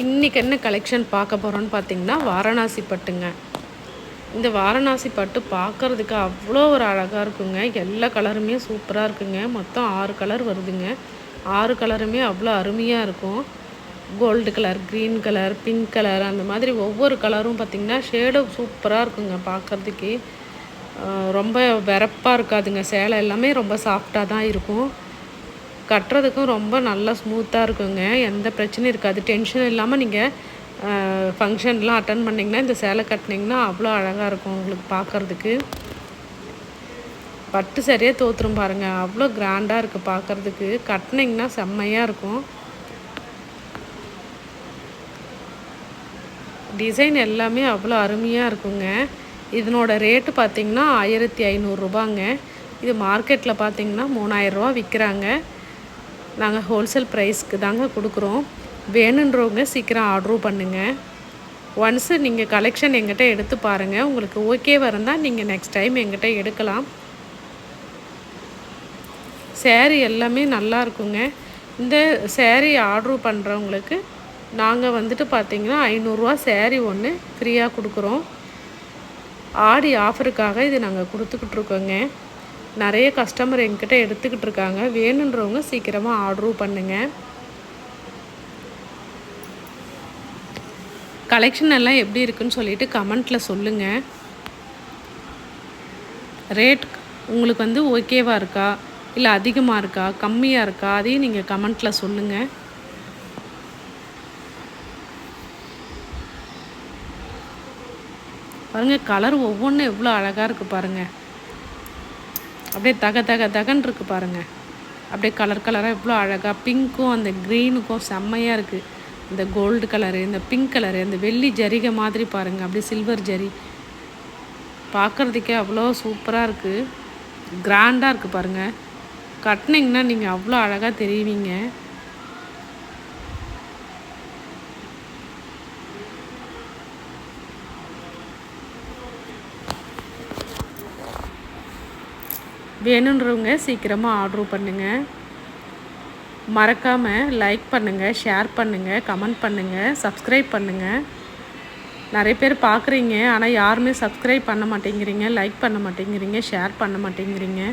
இன்றைக்கி என்ன கலெக்ஷன் பார்க்க போகிறோன்னு பார்த்தீங்கன்னா வாரணாசி பட்டுங்க. இந்த வாரணாசி பட்டு பார்க்குறதுக்கு அவ்வளோ ஒரு அழகாக இருக்குங்க. எல்லா கலருமே சூப்பராக இருக்குங்க. மொத்தம் 6 கலர் வருதுங்க. 6 கலருமே அவ்வளோ அருமையாக இருக்கும். Gold colour, green colour, pink colour, அந்த மாதிரி ஒவ்வொரு கலரும் பார்த்திங்கன்னா ஷேடும் சூப்பராக இருக்குங்க பார்க்குறதுக்கே. ரொம்ப வெறப்பாக இருக்காதுங்க. சேலை எல்லாமே ரொம்ப சாஃப்டாக தான் இருக்கும். கட்டுறதுக்கும் ரொம்ப நல்லா ஸ்மூத்தாக இருக்குங்க. எந்த பிரச்சனையும் இருக்காது. டென்ஷன் இல்லாமல் நீங்கள் ஃபங்க்ஷன்லாம் அட்டன் பண்ணிங்கன்னா இந்த சேலை கட்டினீங்கன்னா அவ்வளோ அழகாக இருக்கும் உங்களுக்கு பார்க்குறதுக்கு. பட்டு சரியாக தோற்றுரும் பாருங்கள். அவ்வளோ கிராண்டாக இருக்குது பார்க்குறதுக்கு. கட்டினீங்கன்னா செம்மையாக இருக்கும். டிசைன் எல்லாமே அவ்வளோ அருமையாக இருக்குங்க. இதனோட ரேட்டு பார்த்திங்கன்னா 1500 ரூபாங்க. இது மார்க்கெட்டில் பார்த்திங்கன்னா 3000 ரூபா விற்கிறாங்க. நாங்கள் ஹோல்சேல் ப்ரைஸ்க்கு தாங்க கொடுக்குறோம். வேணுன்றவங்க சீக்கிரம் ஆர்டரும் பண்ணுங்கள். ஒன்ஸு நீங்கள் கலெக்ஷன் எங்கிட்ட எடுத்து பாருங்கள். உங்களுக்கு ஓகேவாக இருந்தால் நீங்கள் நெக்ஸ்ட் டைம் எங்கிட்ட எடுக்கலாம். சேரீ எல்லாமே நல்லா இருக்குங்க. இந்த சேரீ ஆர்டரு பண்ணுறவங்களுக்கு நாங்கள் வந்துட்டு பார்த்திங்கன்னா 500 ரூபா சேரீ ஒன்று ஃப்ரீயாக கொடுக்குறோம். ஆடி ஆஃபருக்காக இது நாங்கள் கொடுத்துக்கிட்ருக்கோங்க. நிறைய கஸ்டமர் எங்கிட்ட எடுத்துக்கிட்டு இருக்காங்க. வேணுன்றவங்க சீக்கிரமாக ஆர்டரும் பண்ணுங்கள். கலெக்ஷன் எல்லாம் எப்படி இருக்குன்னு சொல்லிட்டு கமெண்ட்டில் சொல்லுங்கள். ரேட் உங்களுக்கு வந்து ஓகேவாக இருக்கா, இல்லை அதிகமாக இருக்கா, கம்மியாக இருக்கா, அதையும் நீங்கள் கமெண்ட்டில் சொல்லுங்கள். பாருங்கள், கலர் ஒவ்வொன்றும் எவ்வளோ அழகாக இருக்குது பாருங்கள். அப்படியே தகன்னு இருக்குது பாருங்கள். அப்படியே கலர் கலராக எவ்வளோ அழகாக. பிங்க்கும் அந்த க்ரீனுக்கும் செம்மையாக இருக்குது. இந்த கோல்டு கலரு, இந்த பிங்க் கலரு, அந்த வெள்ளி ஜரிகை மாதிரி பாருங்கள். அப்படியே சில்வர் ஜரி பார்க்குறதுக்கே அவ்வளோ சூப்பராக இருக்குது. கிராண்டாக இருக்குது பாருங்கள். கட்டினீங்கன்னா நீங்கள் அவ்வளோ அழகாக தெரிவிங்க. வேணுன்றவங்க சீக்கிரமாக ஆர்டரு பண்ணுங்கள். மறக்காமல் லைக் பண்ணுங்கள், ஷேர் பண்ணுங்கள், கமெண்ட் பண்ணுங்கள், சப்ஸ்கிரைப் பண்ணுங்கள். நிறைய பேர் பார்க்குறீங்க, ஆனால் யாருமே சப்ஸ்கிரைப் பண்ண மாட்டேங்கிறீங்க, லைக் பண்ண மாட்டேங்கிறீங்க, ஷேர் பண்ண மாட்டேங்கிறீங்க.